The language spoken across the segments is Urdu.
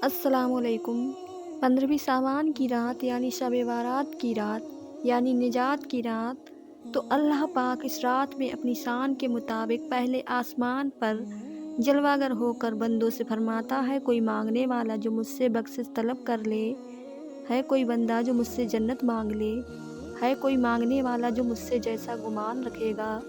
السلام علیکم۔ 15ویں ساون کی رات یعنی شب بارات کی رات یعنی نجات کی رات، تو اللہ پاک اس رات میں اپنی شان کے مطابق پہلے آسمان پر جلوہ گر ہو کر بندوں سے فرماتا ہے، کوئی مانگنے والا جو مجھ سے بخشش طلب کر لے، ہے کوئی بندہ جو مجھ سے جنت مانگ لے، ہے کوئی مانگنے والا جو مجھ سے جیسا گمان رکھے گا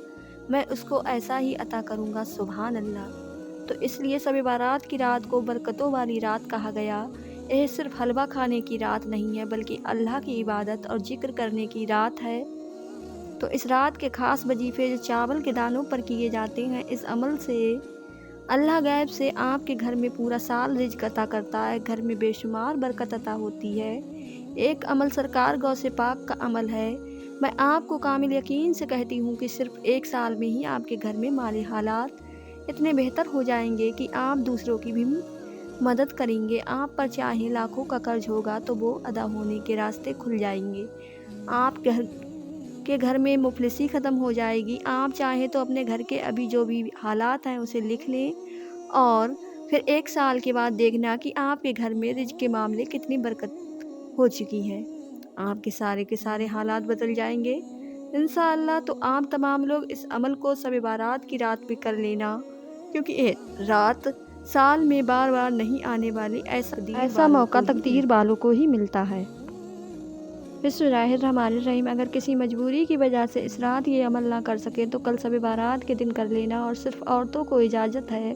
میں اس کو ایسا ہی عطا کروں گا، سبحان اللہ۔ تو اس لیے شب بارات کی رات کو برکتوں والی رات کہا گیا۔ یہ صرف حلوہ کھانے کی رات نہیں ہے بلکہ اللہ کی عبادت اور ذکر کرنے کی رات ہے۔ تو اس رات کے خاص وظیفے جو چاول کے دانوں پر کیے جاتے ہیں، اس عمل سے اللہ غیب سے آپ کے گھر میں پورا سال رزق عطا کرتا ہے، گھر میں بے شمار برکت عطا ہوتی ہے۔ ایک عمل سرکار غوث پاک کا عمل ہے۔ میں آپ کو کامل یقین سے کہتی ہوں کہ صرف 1 سال میں ہی آپ کے گھر میں مالی حالات اتنے بہتر ہو جائیں گے کہ آپ دوسروں کی بھی مدد کریں گے۔ آپ پر چاہے لاکھوں کا قرض ہوگا تو وہ ادا ہونے کے راستے کھل جائیں گے۔ آپ کے گھر میں مفلسی ختم ہو جائے گی۔ آپ چاہیں تو اپنے گھر کے ابھی جو بھی حالات ہیں اسے لکھ لیں اور پھر 1 سال کے بعد دیکھنا کہ آپ کے گھر میں رزق کے معاملے کتنی برکت ہو چکی ہے۔ آپ کے سارے حالات بدل جائیں گے انشاءاللہ۔ تو آپ تمام لوگ اس عمل کو شب بارات کی رات پہ کر لینا، کیونکہ یہ رات سال میں بار بار نہیں آنے والی، ایسا موقع تقدیر والوں کو ہی ملتا ہے۔ بسم اللہ الرحمن الرحیم۔ اگر کسی مجبوری کی وجہ سے اس رات یہ عمل نہ کر سکے تو کل شب بارات کے دن کر لینا۔ اور صرف عورتوں کو اجازت ہے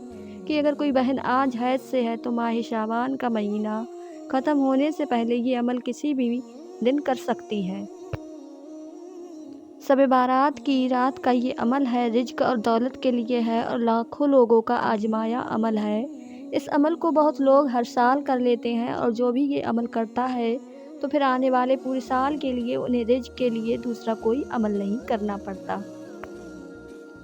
کہ اگر کوئی بہن آج حیض سے ہے تو ماہ شعبان کا مہینہ ختم ہونے سے پہلے یہ عمل کسی بھی دن کر سکتی ہے۔ شب بارات کی رات کا یہ عمل ہے، رزق اور دولت کے لیے ہے اور لاکھوں لوگوں کا آزمایا عمل ہے۔ اس عمل کو بہت لوگ ہر سال کر لیتے ہیں اور جو بھی یہ عمل کرتا ہے تو پھر آنے والے پورے سال کے لیے انہیں رزق کے لیے دوسرا کوئی عمل نہیں کرنا پڑتا۔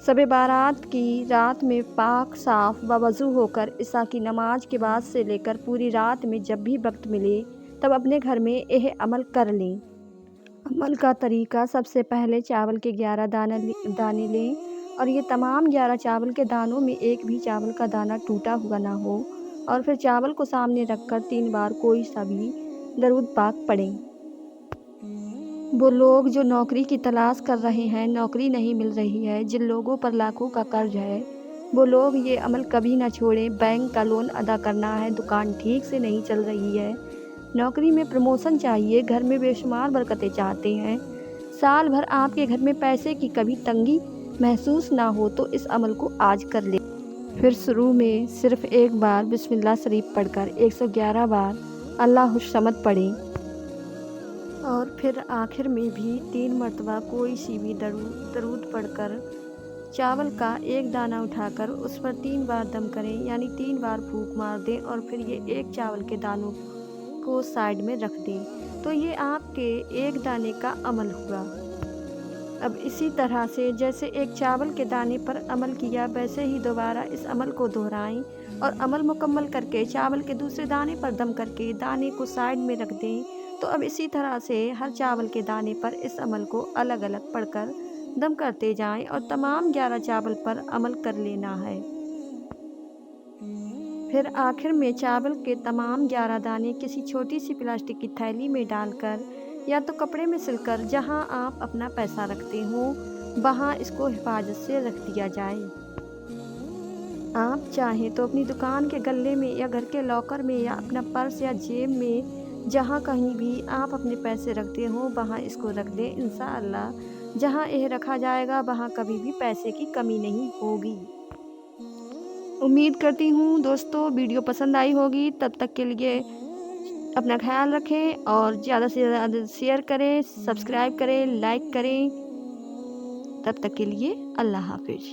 شب بارات کی رات میں پاک صاف باوضو ہو کر عشاء کی نماز کے بعد سے لے کر پوری رات میں جب بھی وقت ملے تب اپنے گھر میں یہ عمل کر لیں۔ عمل کا طریقہ: سب سے پہلے چاول کے 11 دانے لیں اور یہ تمام 11 چاول کے دانوں میں ایک بھی چاول کا دانہ ٹوٹا ہوا نہ ہو، اور پھر چاول کو سامنے رکھ کر 3 بار کوئی سا بھی درود پاک پڑھیں۔ وہ لوگ جو نوکری کی تلاش کر رہے ہیں، نوکری نہیں مل رہی ہے، جن لوگوں پر لاکھوں کا قرض ہے، وہ لوگ یہ عمل کبھی نہ چھوڑیں۔ بینک کا لون ادا کرنا ہے، دکان ٹھیک سے نہیں چل رہی ہے، نوکری میں پروموشن چاہیے، گھر میں بے شمار برکتیں چاہتے ہیں، سال بھر آپ کے گھر میں پیسے کی کبھی تنگی محسوس نہ ہو تو اس عمل کو آج کر لیں۔ پھر شروع میں صرف 1 بار بسم اللہ شریف پڑھ کر 111 بار اللہ الصمد پڑھیں اور پھر آخر میں بھی 3 مرتبہ کوئی سی بھی درود پڑھ کر چاول کا 1 دانہ اٹھا کر اس پر 3 بار دم کریں، یعنی 3 بار پھونک مار دیں اور پھر یہ 1 چاول کے دانوں کو سائیڈ میں رکھ دیں۔ تو یہ آپ کے 1 دانے کا عمل ہوا۔ اب اسی طرح سے جیسے 1 چاول کے دانے پر عمل کیا ویسے ہی دوبارہ اس عمل کو دہرائیں اور عمل مکمل کر کے چاول کے دوسرے دانے پر دم کر کے دانے کو سائیڈ میں رکھ دیں۔ تو اب اسی طرح سے ہر چاول کے دانے پر اس عمل کو الگ الگ پڑھ کر دم کرتے جائیں اور تمام 11 چاول پر عمل کر لینا ہے۔ پھر آخر میں چاول کے تمام 11 دانے کسی چھوٹی سی پلاسٹک کی تھیلی میں ڈال کر یا تو کپڑے میں سل کر جہاں آپ اپنا پیسہ رکھتے ہوں وہاں اس کو حفاظت سے رکھ دیا جائے۔ آپ چاہیں تو اپنی دکان کے گلے میں یا گھر کے لاکر میں یا اپنا پرس یا جیب میں جہاں کہیں بھی آپ اپنے پیسے رکھتے ہوں وہاں اس کو رکھ دیں۔ انشاءاللہ جہاں یہ رکھا جائے گا وہاں کبھی بھی پیسے کی کمی نہیں ہوگی۔ امید کرتی ہوں دوستو ویڈیو پسند آئی ہوگی۔ تب تک کے لیے اپنا خیال رکھیں اور زیادہ سے زیادہ شیئر کریں، سبسکرائب کریں، لائک کریں۔ تب تک کے لیے اللہ حافظ۔